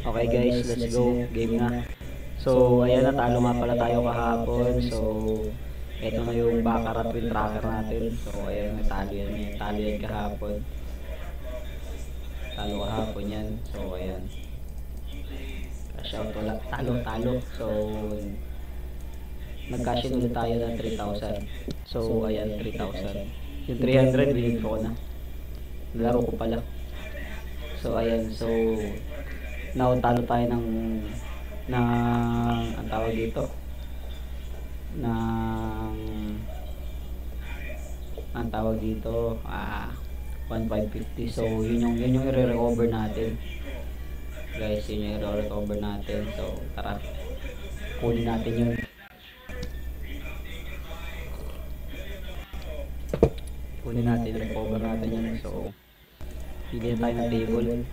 Okay guys, let's go. Game na. So, ayan, natalo nga pala tayo kahapon. So, eto na yung Baccarat win tracker natin. So, ayan, natalo yan kahapon. Talo kahapon yan. So, ayan. Cash out wala. Talo. So, nag-cash in ulit tayo ng 3,000. So, ayan, 3,000. Yung 300, binigay ko na. Nalaro ko pala. So, ayan. So, now, talo tayo ng ang tawag dito ang tawag dito 1,550. So yun yung i-recover natin guys, yun yung i-recover natin. So tara, kunin natin yun. Recover natin yun. So pili tayo ng table.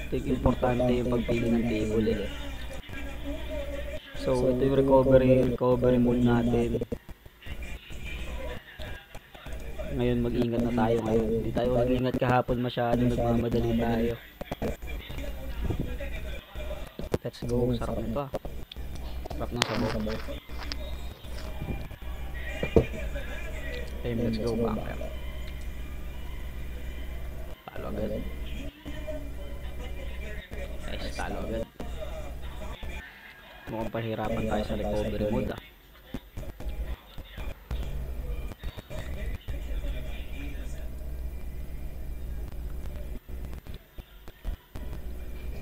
Importante yung pagpili ng table eh. So ito yung recovery mode natin. Ngayon mag-ingat na tayo ngayon. Hindi tayo mag-ingat kahapon masyado, nagmamadali tayo. Let's go. Sarap nito ah. Sarap ng sabaw. Okay, let's go back. Talo agad. Guys, talo agad. Mukhang pahirapan tayo sa recovery mode ah.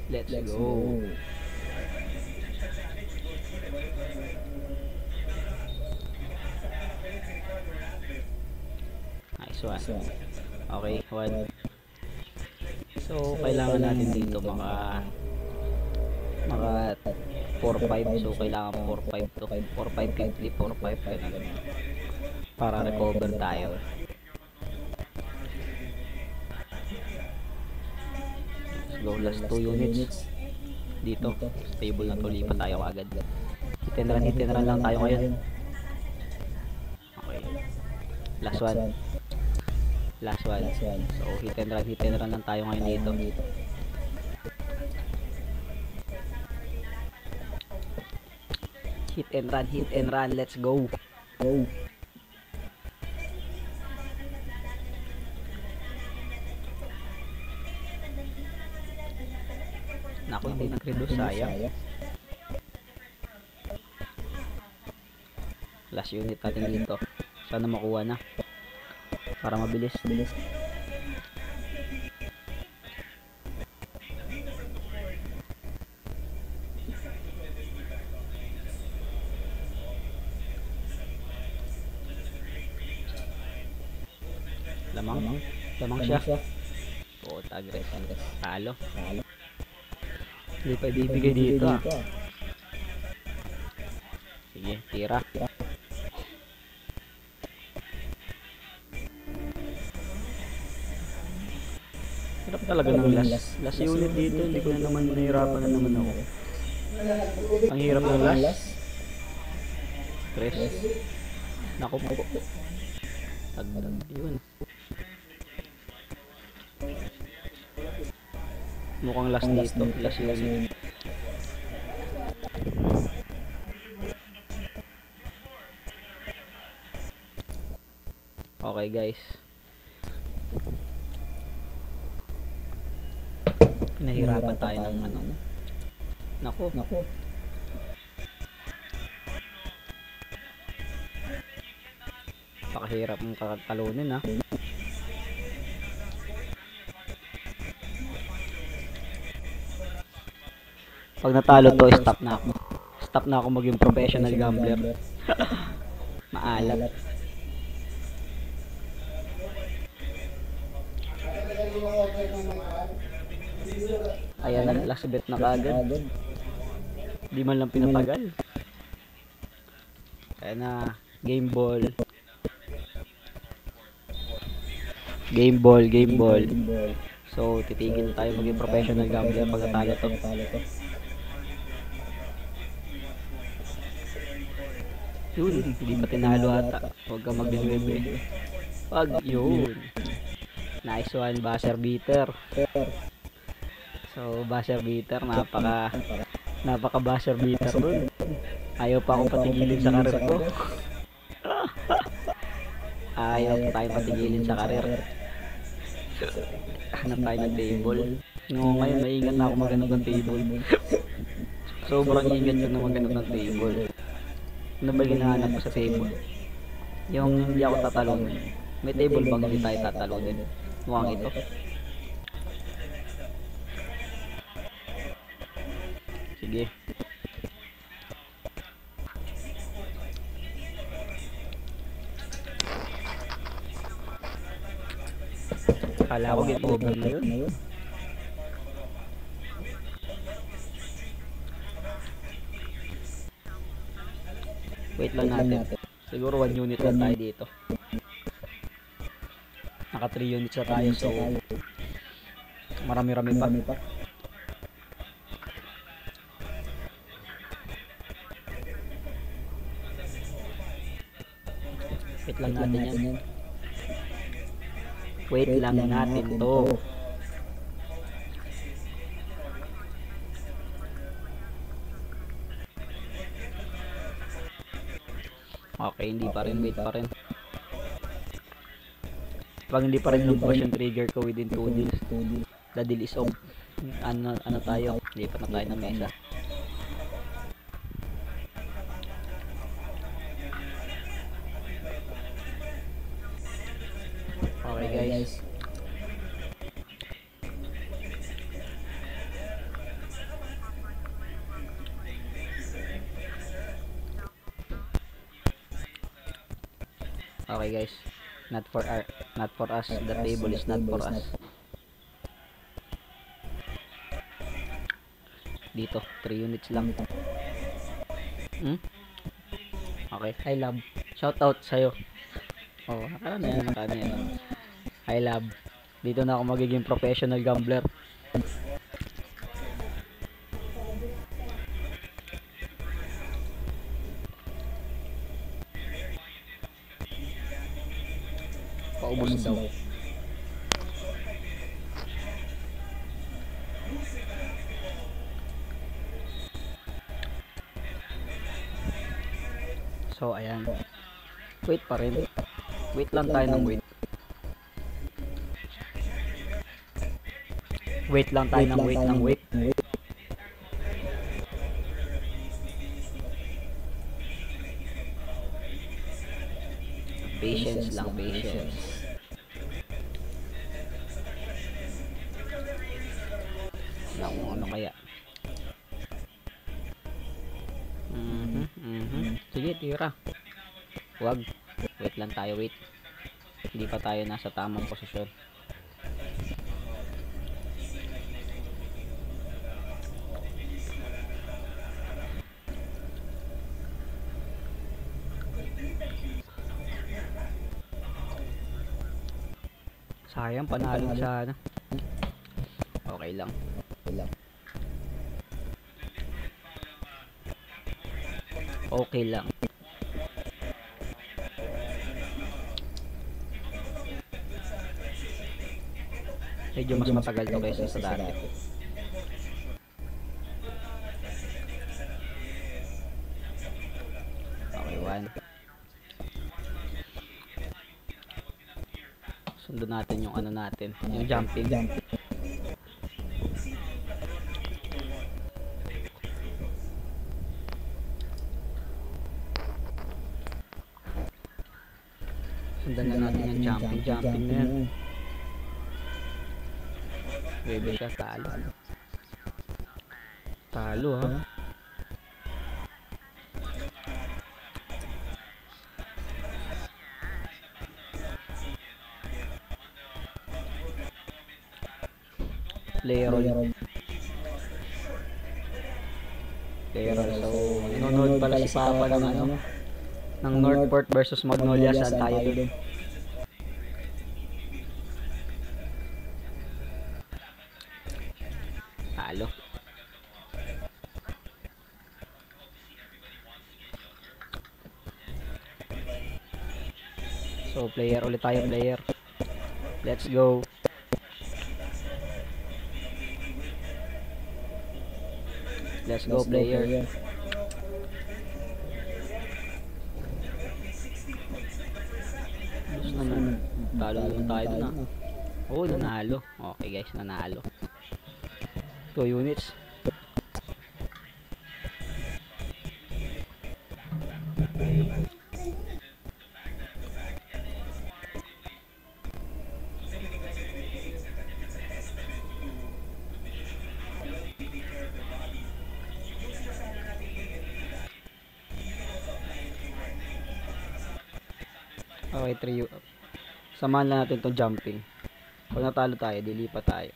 Let's go. Nice one. Okay, one. So kailangan natin dito mga 4-5. So kailangan 4-5 to 4-5 4-5 para recover tayo. Let's go, last 2 units dito. Stable na to, lipat tayo agad. Hit and run lang tayo ngayon. Okay, last one. So hit and run lang tayo ngayon dito. Hit and run, let's go. Naku, hindi nag-reduce, sayang. Last unit natin dito. Sana makuha na para mabilis. Lamang siya. Oo, agres. Talo. Hindi pa ibibigay dito ah. Sige, tira. Hirap talaga ng last unit dito. Hindi ko na naman nahirapan na naman ako. Ang hirap ng last. Stress. Naku po. Yun. Mukhang last dito. Last unit. Okay guys. Nahirapan tayo ng ano. Naku. Pakahirap mong kakatalunin ha. Pag natalo to, stop na ako. Stop na ako maging professional gambler. Maalat. Ayan na, last bet na kagad. Di man lang pinatagal. Ayan na, game ball. So, titigil tayo maging professional gambler pag natalo to. Yun, hindi pa tinalo ata. Huwag kang mag-diswebe. Wag, yun. Nice one, buzzer beater. So, buzzer beater, napaka buzzer beater dun. Ayaw pa akong patigilin sa karir ko. Ayaw pa tayong patigilin sa karir. Hanap tayo ng table. Ngayon, maingat na ako maghanap ng table. Sobrang ingat ko na maghanap ng table. Ano ba hinahanap ko sa table? Yung hindi ako tatalunin. May table bang hindi tayo tatalunin? Mukhang ito. Sige. Kala ko game over na yun. Wait lang natin. Siguro 1 unit lang tayo dito. Naka 3 units na tayo, so marami-rami pa. Wait lang natin yan. Wait lang natin to. Okay, hindi pa rin. Wait pa rin. Pag hindi pa rin lumabas yung trigger ko within 2 deals, the deal is off. Ano tayo? Lipat na tayo ng mesa. Okay guys. Okay guys. Not for us. The table is not for us. Dito, 3 units lang. Okay, I love. Shout out sa'yo. Oh, ano yan? I love. Dito na ako magiging professional gambler. Paubos daw. So, ayan. Wait pa rin. Wait lang tayo ng wait. Wait lang tayo ng wait. Patience lang, patience. Ano kaya? Sige, tira. Wag. Wait lang tayo, wait. Hindi pa tayo nasa tamang posisyon. Sayang, panalo sana. Okay lang. Okay lang. Medyo mas matagal to kaysa sa dati. Okay, 1. Sundan natin yung ano natin, yung jumping. Sundan na natin yung jumping na yan. Bebe siya, talo ha. Player roll. So, nanonood pala si Papa ng ano, ng Northport versus Magnolia. Saan tayo dun? Talo. So, player ulit tayo, player. Let's go. Let's go, player. Gusto naman. Talo naman tayo dun, oh, nanalo. Okay guys, nanalo. 2 units. Okay, 3. Samahan lang natin itong jumping. Pag natalo tayo, dilipat tayo.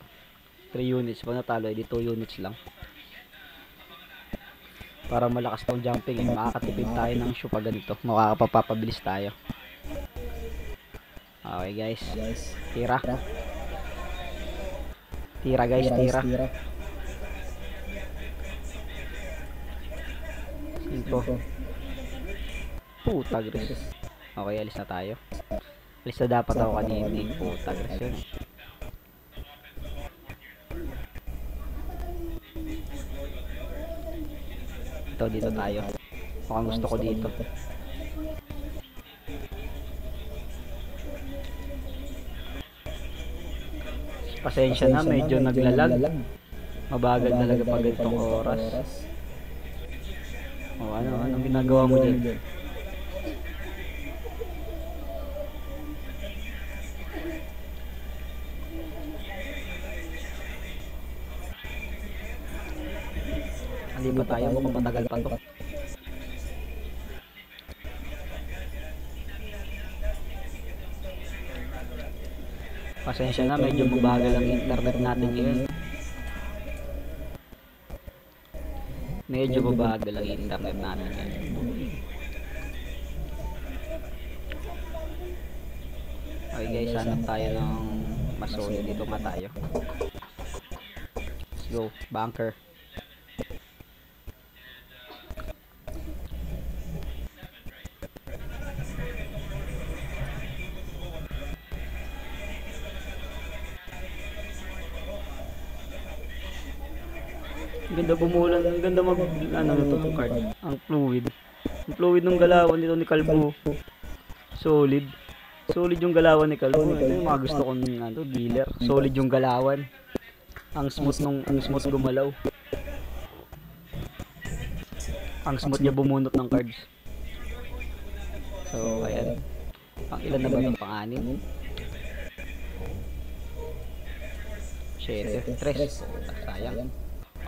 3 units. Pag natalo, edi 2 units lang. Para malakas tong jumping, makakatipid tayo ng shoe pag ganito. Makakapapabilis tayo. Okay guys. Tira. Tira guys, tira. 5. Puta, gris. Okay, alis na tayo. Alis na dapat ako kanina. Puta, gris yun. Dito tayo. Mukhang gusto ko dito. Pasensya na, medyo naglalag. Mabagal talaga pag ganitong oras. O anong ginagawa mo dyan? Hindi pa tayo, mukhang matagal pa to. Pasensya na, medyo mabagal ang internet natin ngayon. Medyo mabagal ang internet natin ngayon. Okay guys, hanap tayo ng mas solid dito nga tayo. Let's go, bunker. Ganda bumulan, ang ganda mag nito card. Ang fluid. Ang fluid ng galawan nito ni Kalbo. Solid. Solid yung galawan ni Kalbo. Ito yung mga gusto kong dealer. Solid yung galawan. Ang smooth gumalaw. Ang smooth niya bumunot ng cards. So, ayan. Pang ilan na ba ito? Pang-anim? 7. 3. Sayang.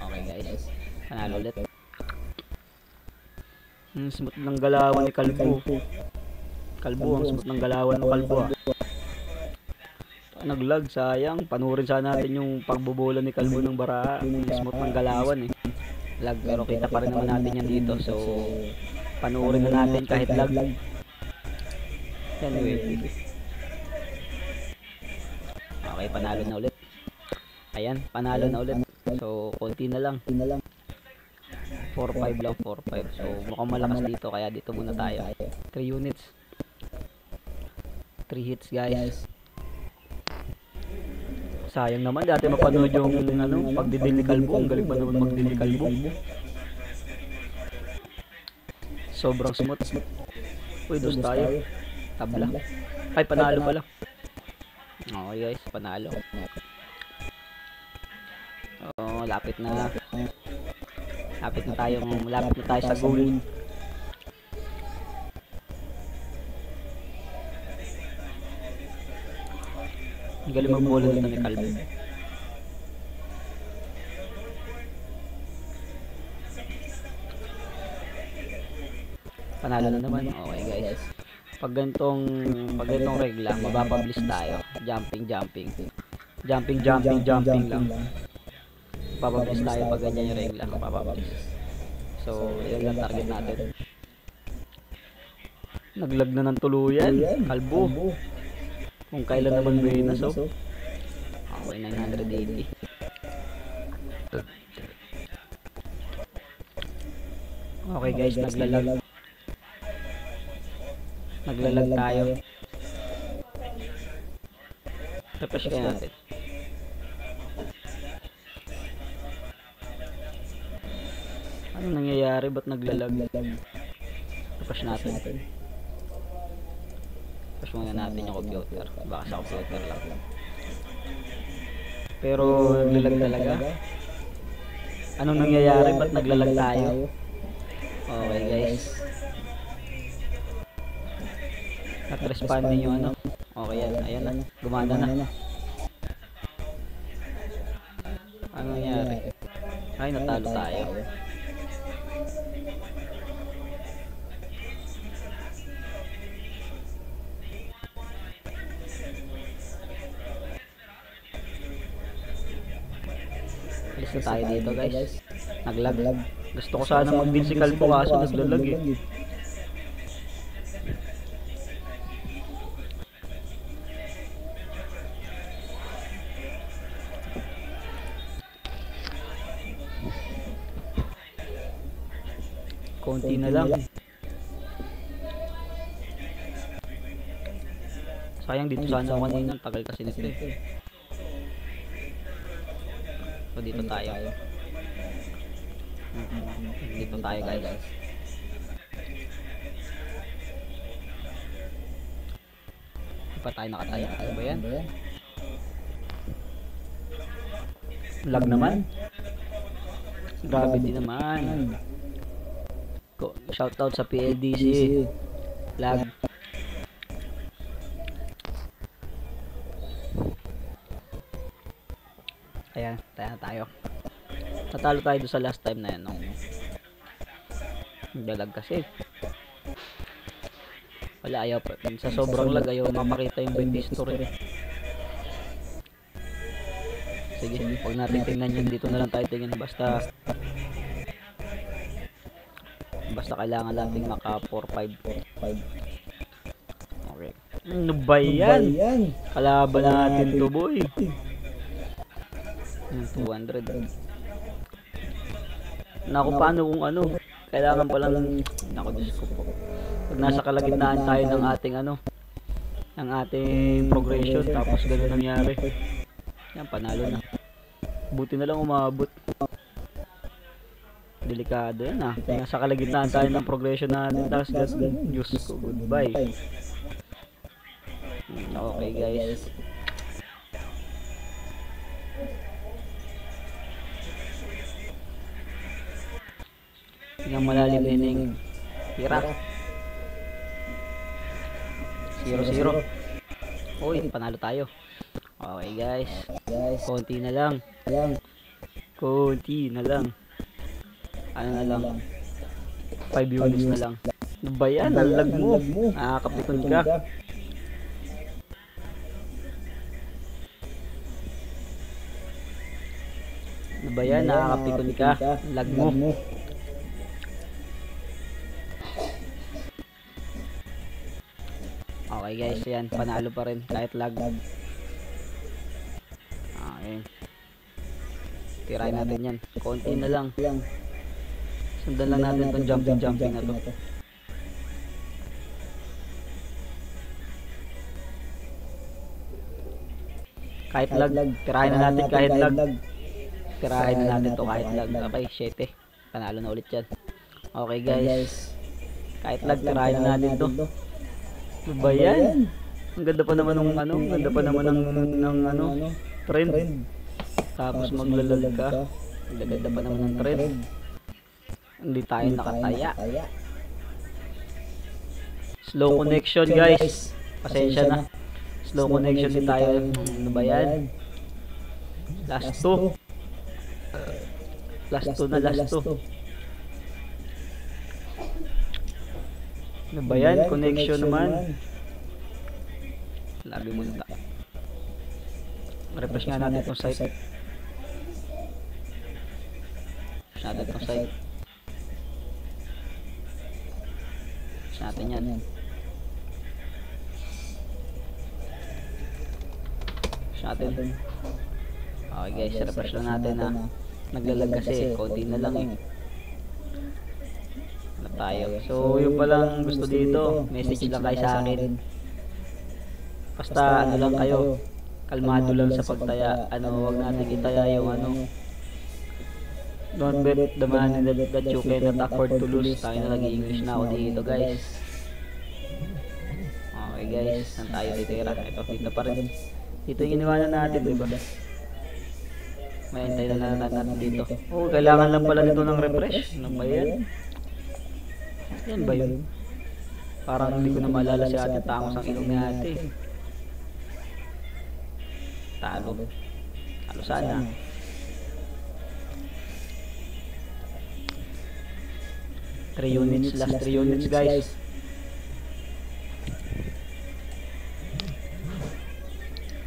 Okay guys, panalo ulit. Smooth ng galawan ni Kalbo. Ang smooth ng galawan ng Kalbo. Naglag, sayang. Panurin sana natin yung pagbobola ni Kalbo ng bara. Smooth ng galawan lag, pero kita pa rin naman natin yan dito. So, panurin na natin kahit lag. Anyway. Okay, panalo na ulit. Ayan, panalo na ulit. So, konti na lang. 4-5 lang, 4-5. So, mukhang malakas dito, kaya dito muna tayo. 3 units. 3 hits, guys. Sayang naman, dati mapanood yung pagdidil ni Kalbo. Ang galing pa naman magdidil ni Kalbo. Sobrang smooth. Uy, dos tayo. Tabla. Ay, panalo pala. Okay, guys, panalo. Oh, lapit na tayo sa goal. Galing magbola nito ni Kalbo. Panalo na naman. Okay guys, pag ganitong regla, mapapabilis tayo. Jumping lang. Papabilis tayo pag ganyan yung regla, papabilis. So, yun lang target natin. Naglag na ng tuluyan, Kalbo. Kung kailan naman Venus, oh. Okay, 980. Okay guys, naglalag tayo. Refresh kaya natin. Ano nangyayari? Ba't naglalag? Refresh natin. Refresh muna natin yung computer. Baka sa computer lang. Pero naglalag talaga. Anong nangyayari? Ba't naglalag tayo? Okay guys. Not-respond din yung ano. Okay yan. Ayan na. Gumana na. Ano nangyari? Ay, natalo tayo. Alis na tayo dito guys. Naglag. Gusto ko sana mag-physical po kaso naglalag eh. Konti na lang. Sayang dito sana ako kanina. Tagal kasi nito eh. So dito tayo. Dito tayo guys. Di pa tayo nakataya. Ano ba yan? Lag naman. Grabe din naman. Shoutout sa PLDC. Lag. Ayan, tayo. Natalo tayo doon sa last time na yan. Naglalag kasi. Wala, ayaw pa. Sa sobrang lag, ayaw mapakita yung bait history. Sige, huwag natin tingnan yun. Dito na lang tayo tingnan. Basta kailangan natin maka 4-5. Okay. Ano ba yan? Kalaban natin to boy. 200. Naku, paano kung ano? Kailangan palang, naku, Diyos ko po. Pag nasa kalagitnaan tayo ng ating ano, ng ating progression, tapos gano'n nangyari. Yan, panalo na. Buti na lang umabot. Delikado yan ah. Nasa kalagitnaan tayo ng progression natin, tapos gano'n. Diyos ko, goodbye. Okay guys. Yung malalim inning. Tira. 0-0. Uy, panalo tayo. Okay guys. Konti na lang. Ano na lang. 5 units na lang. Ano ba yan? Ang lag mo. Nakakapiton ka. Ano ba yan? Nakakapiton ka. Lag mo. Okay guys, yan, panalo pa rin kahit lag. Okay. Tirahin natin yan. Konti na lang. Sundan lang natin itong jumping na to. Kahit lag, tirahin na natin kahit lag. Tirahin na natin to kahit lag. Okay, 7. Panalo na ulit yan. Okay guys. Kahit lag, tirahin na natin to. Ano ba yan? Ang ganda pa naman ng ano, ang ganda pa naman ng ano, trend. Tapos maglalag ka. Ang ganda pa naman ng trend. Hindi tayo nakataya. Slow connection guys. Pasensya na. Slow connection din tayo. Ano ba yan? Last 2. Last 2 na last 2. Ano ba yan? Connection naman. Labi mo na. Refresh nga natin itong site. Refresh natin itong site. Refresh natin yan. Refresh natin. Okay guys, refresh lang natin ha. Naglalag kasi, konti na lang eh. Tayo. So, yung palang gusto dito, message lang kayo sa akin. Basta ano lang kayo, kalmado lang sa pagtaya. Ano, wag natin itaya yung ano, Don't bet the money that you cannot afford to lose. Tayo na nag-English na ako dito, guys. Okay, guys. Saan tayo titira? Ito, dito pa rin. Dito yung iniwanan natin, diba? May hintay na natin dito. Oh, kailangan lang pala nito ng refresh. Ano ba yan? Yan ba yun? Parang hindi ko na maalala si ate. Tangos ang ilong ni ate. Talo. Talo sana. Three units, last 3 units, guys.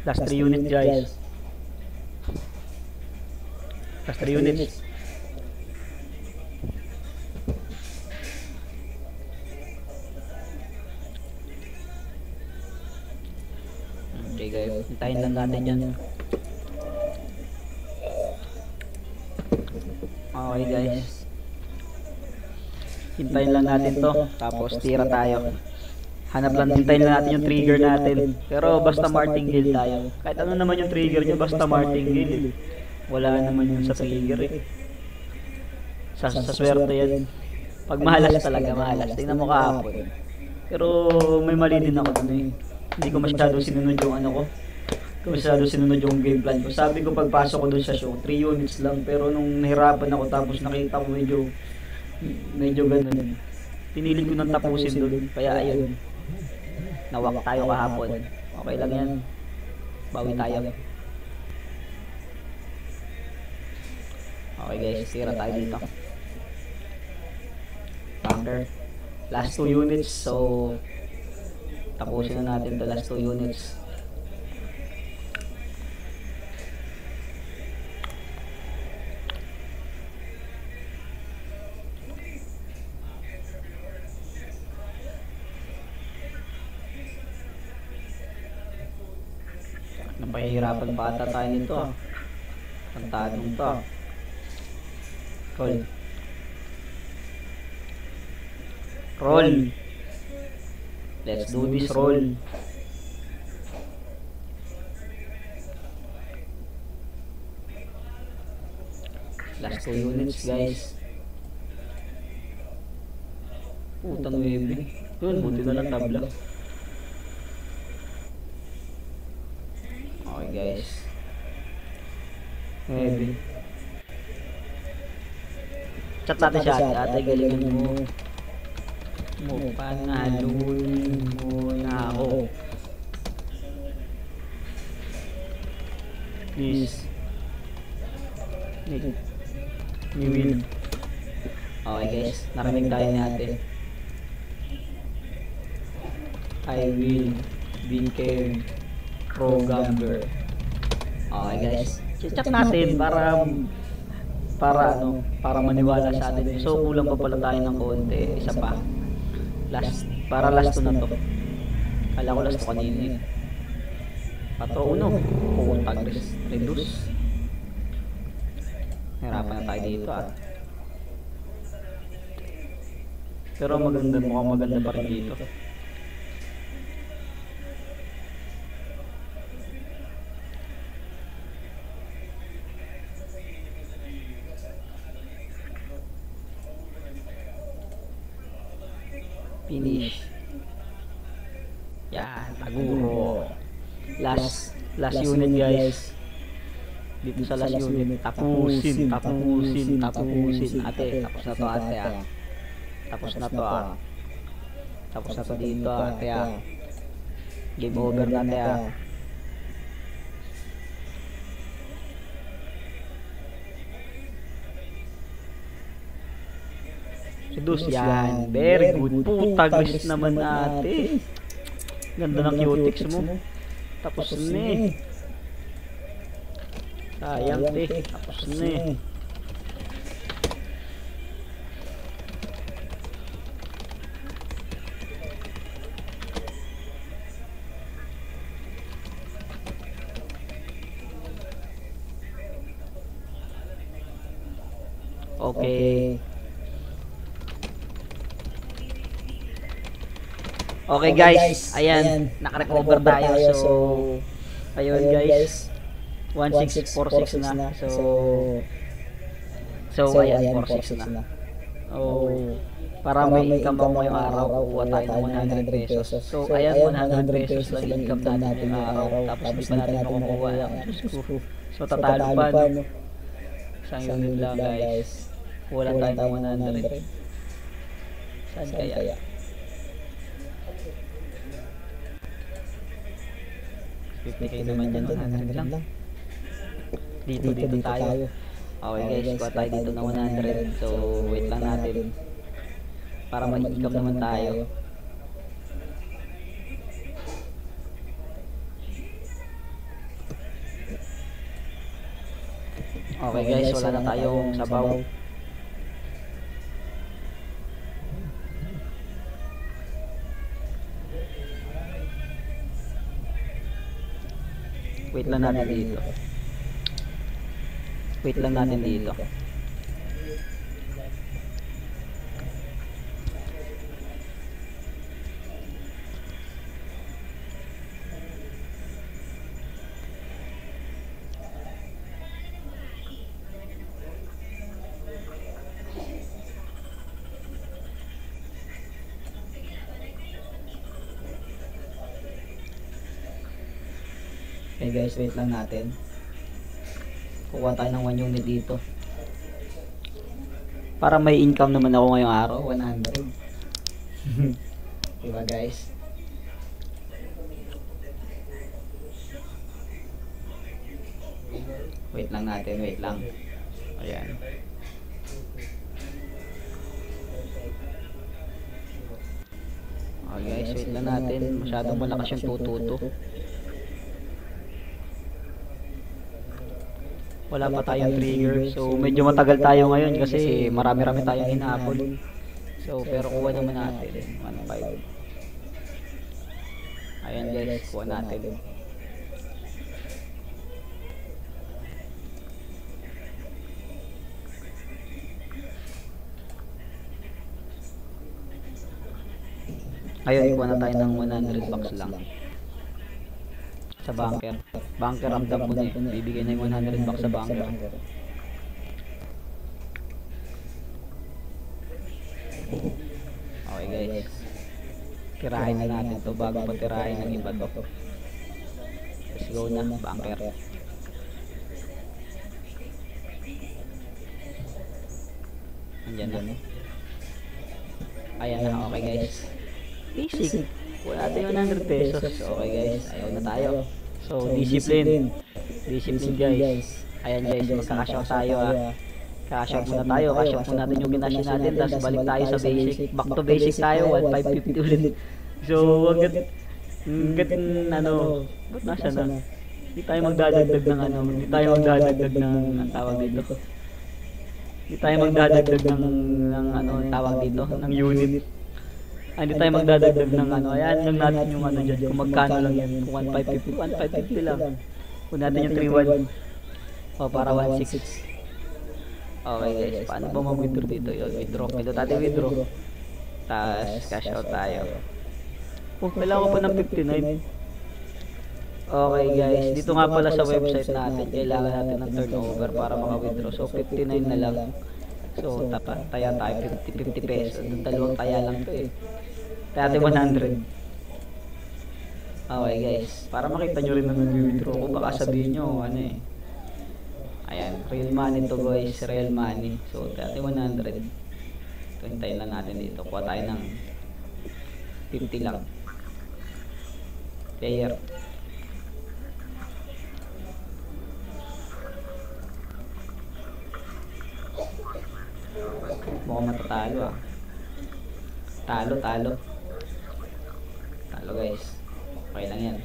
Last 3 units, guys. Last 3 units. Okay, guys. Hintayin lang natin yan. Okay, guys. Hintayin lang natin to, tapos tira tayo. Hintayin lang natin yung trigger natin. Pero basta martingale tayo. Kahit ano naman yung trigger nyo, basta martingale. Wala naman yun sa trigger eh. Sa swerte yan. Pag mahalas talaga, mahalas. Tingnan mo kahapon. Pero may mali din ako dun eh. Hindi ko masyado sinunod yung ano ko. Hindi ko masyado sinunod yung game plan ko. Sabi ko pagpasok ko dun sa show, 3 units lang. Pero nung nahirapan ako tapos nakita ko medyo ganun. Pinilit ko nang tapusin doon. Kaya ayun. Nawak tayo kahapon. Okay lang yan. Bawi tayo. Okay guys, tira tayo dito. Bunker. Last 2 units. So tapusin na natin to last 2 units. Napahihirapan pa ata tayo nito ah. Ang tanong to. Roll. Roll. Let's do this roll. Last 2 units guys. Putang webe. Yun, buti na lang tabla. Okay guys. Maybe. Chat natin siya ate, galingan mo. Panalun mo na ako. Please. You win. Okay guys, narinig tayo ni ate. I will be care pro gambler. Okay guys, check natin para maniwala sa atin. So kulang pa pala tayo ng konti, isa pa. Last, para last to na to. Kala ko last to kanina eh. Patro uno, puntag reduce. Hirapan na tayo dito ah. Pero maganda, mukhang maganda pa rin dito. Finish. Yan, taguro. Last unit guys. Dito sa last unit, tapusin. Ate, tapos na to ate ah. Tapos na to ah. Tapos na to dito ate ah. Game over na ate ah. Sedus yan. Very good. Putagis naman ate. Ganda ng cutics mo. Tapos na eh. Sayang te. Tapos na eh. Okay. Okay guys, ayan, naka-recover tayo. So ayun guys, 1646 na. So So, ayan, 4-6 na. Oh, para may income ako ngayong araw, kukuha tayo ng 100 pesos. So, ayan, 100 pesos lang income natin ngayong araw. Tapos hindi pa natin makukuha. So, tatalo pa, no? Isang unit lang, guys. Wala tayo ng 100. Saan kaya? $50K naman yan, 100 lang. Dito tayo. Okay guys, kuha tayo dito ng 100. So, wait lang natin. Para mag-income naman tayo. Okay guys, wala na tayong sabaw. Wait lang natin dito. Wait lang natin dito. Okay guys, wait lang natin. Kukuha tayo ng 1 unit dito. Para may income naman ako ngayong araw, 100. Diba guys? Wait lang natin, wait lang. Ayan. Okay guys, wait lang natin. Masyadong malakas yung tututo. Wala pa tayong trigger. So medyo matagal tayo ngayon kasi marami-rami tayong hinahabol. So pero kuha naman natin 1.5. Ayan guys, kuha natin. Ayun, kuha na tayo ng 100 bucks lang. Sa bunker. Bunker ang dam ko na eh. Bibigay na yung 100 bucks sa bunker. Okay guys. Tirahin na natin to bago pa tirahin ng iba to. Let's go na, bunker. Andyan na. Ayan na, okay guys. Basic. Wala tayo 100 pesos. Okay guys, ayaw na tayo. So, discipline. Discipline guys. Ayan guys, magka-cash out tayo ha. Cash out muna tayo. Cash out muna natin yung kinash natin. Tapos balik tayo sa basic. Back to basic tayo. 1,550 ulit. So, ba't nasa na? Hindi tayo magdadagdag ng Hindi tayo magdadagdag ng ang tawag dito. Hindi tayo magdadagdag ng tawag dito. Ng unit. Hindi tayo magdadagdag ng ayan lang natin yung dyan, kung magkano lang yan, kung 1,550 lang. Kung natin yung 3,100 o para 1,600. Okay guys, paano ba mag-withdraw dito? Withdraw, ito tayo withdraw. Tapos cash out tayo. Kailangan ko pa ng 59. Okay guys, dito nga pala sa website natin, kailangan natin ng turnover para maka-withdraw. So 59 na lang. So taya tayo 50 pesos. Dalawang taya lang to eh. Dati 100. Okay guys, para makita nyo rin na nag-withdraw ko, baka sabihin nyo ayan, real money to guys, real money. So dati 100. Ito, hintayin lang natin dito. Kuha tayo ng 50 lang. Player. Mukhang matatalo ah. Talo guys. Okay lang yan.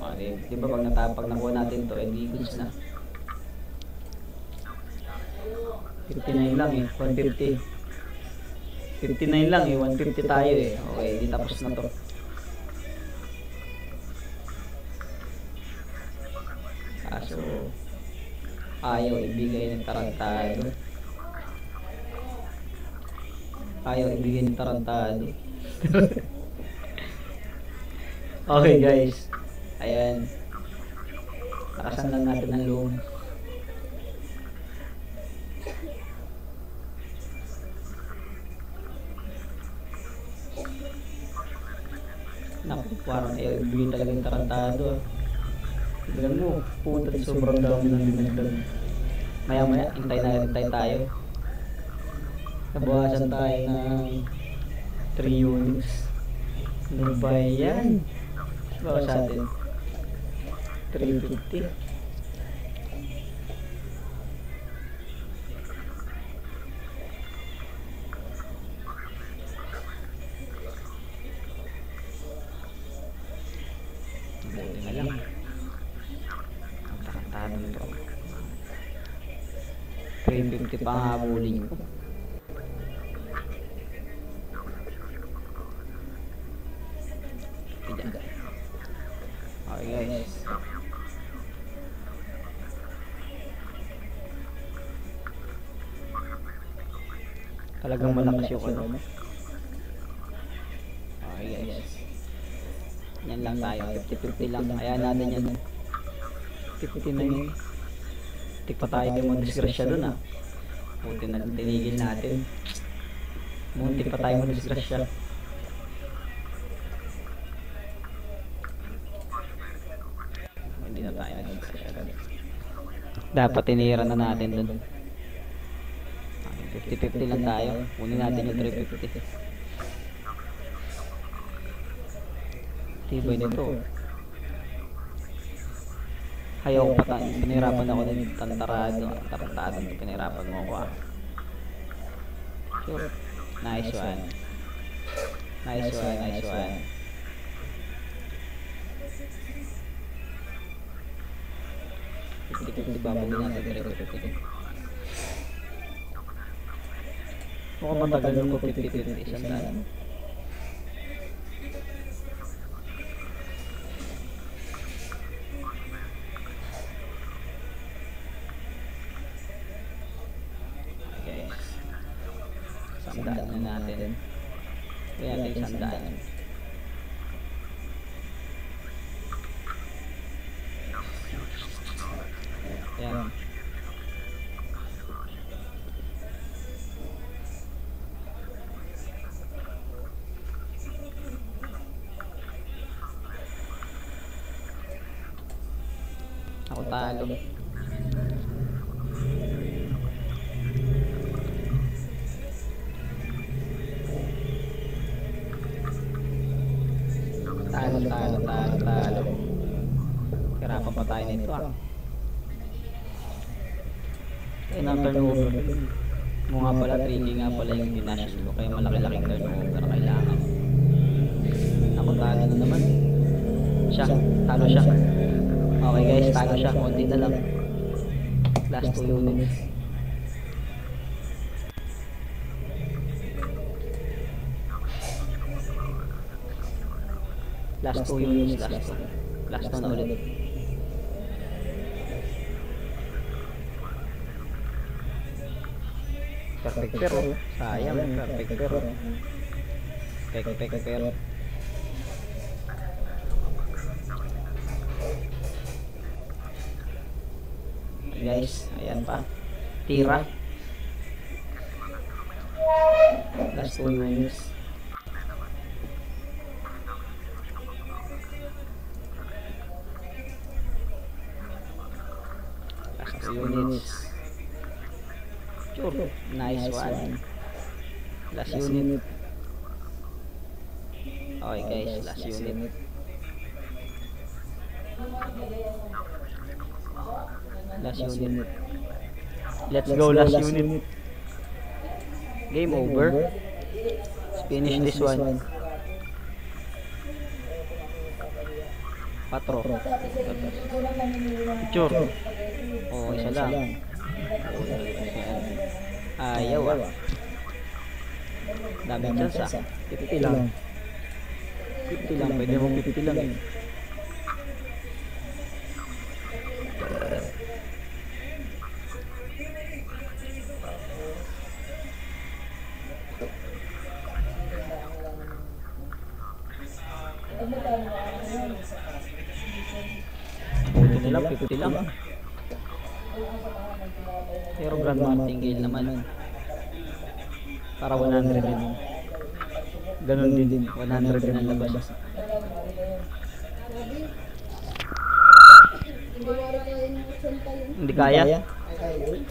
Okay, di ba pag nakuha natin to, hindi goods na. 59 lang eh, 150. 59 lang eh, 150 tayo eh. Okay, di tapos na to. Kaso ayaw ibigay ng tarantado. Ayaw ibigay ng tarantado. Okay guys, ayan, takasan lang natin ang loan. parang bigay talaga yung tarantado. Tignan mo, puta, sobrang dami ng dinagdag. Maya maya, hintay tayo. Nabawasan tayo ng 3 units. Ano ba yan? Bawas natin 350. Buti na lang ang tarantado nito. 350 pa ang habulin ko. Okay guys, talagang malakas yung ano. Okay guys, yan lang tayo, 50-50 lang, kaya natin yan 50 na yun. Tik pa tayo may mga disgrasya dun ah. Buti na lang tinigil natin. Muntik pa tayo mga disgrasya. Hindi na tayo nag-disgrasya agad. Dapat tinira na natin dun. 50-50 lang tayo. Kunin natin yung 350. Tibay nito. Ayaw ko pa, pinahirapan ako ng tarantado. Pinahirapan mo ako ah. Sure. Nice one. Nice one, nice one. Babawin natin 350. Mukhang matagal yung 50-50. Isang daan. Sandaan na natin. Kaya natin sandaan. Ayan. Ako talo. Talo. Hirapan pa tayo nito ah. Kaya ng turnover mo nga pala, tricky nga pala yung dinash ko. Kaya malaki-laking turnover kailangan. Ako talo na naman. Talo siya. Okay guys, talo siya. Konti na lang. Last 2 units. Last 2 units, last 2 na ulit. Perfect pero sayang, perfect pero guys, ayan pa, tira. Last 2 units. Units. Sure. Nice one. Last unit. Okay guys, last unit. Last unit. Let's go, last unit. Game over. Let's finish this one. 4. Sure. Oh, isa lang. Ayaw ah. Daming chance ah. 50 lang. 50 lang. Pwede mo 50 lang eh. Buti nila 50 lang. Pero Grand Martingale naman para 100 din. Ganon din 100 din ang labas. transaction pa yun. Hindi kaya?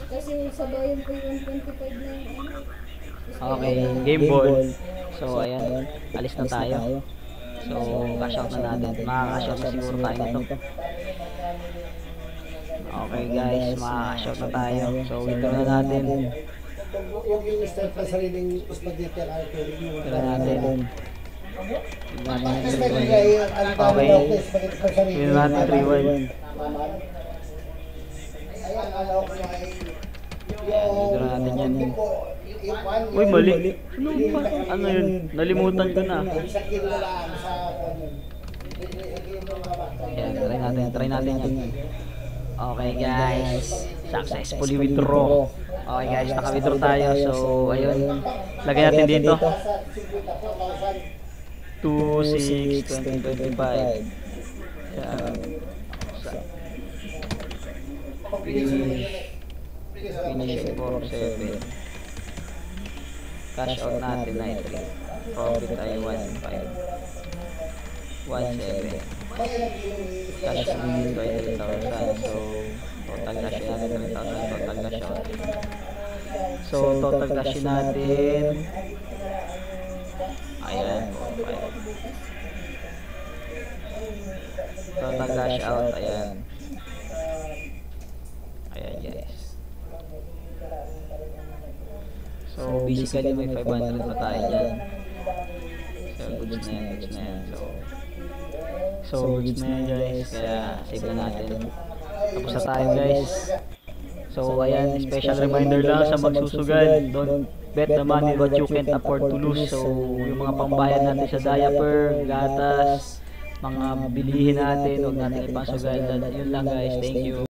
Kasi sabayan ko yung 25 na yung ano. Okay, game ball. So, ayan. Alis na tayo. So, cash out na natin. Makaka-cash out na siguro tayo nito. Okay guys, makaka-cash out na tayo. So, withdraw na natin. Huwag yung start na sariling spaghetti ang alcohol. Withdraw natin. Okay. Withdraw natin 3-1. Withdraw natin yan. Uy, mali. Ano yun? Nalimutan ko na. Ayan, try natin yan. Okay guys, successfully withdraw. Okay guys, naka-withdraw tayo. So, ayun. Lagay natin dito. 2-6-2025. Finish 4-7. Cash out natin 9-3. Profit ay 1-5. 1-7. Cash in 20,000. So, total cash natin 20,000. Total cash out. So, total cash natin. Ayan. 4-5. Total cash out. Ayan. Ayan guys. So, basically may 500 na tayo dyan. So, goods na yan. So, goods na yan guys. Kaya, save na natin. Tapos na tayo guys. So, ayan, special reminder lang sa magsusugal. Don't bet the money what you can't afford to lose. So, yung mga pambayad natin sa diaper, gatas, mga bilihin natin, huwag natin ipasugal. Yun lang guys. Thank you.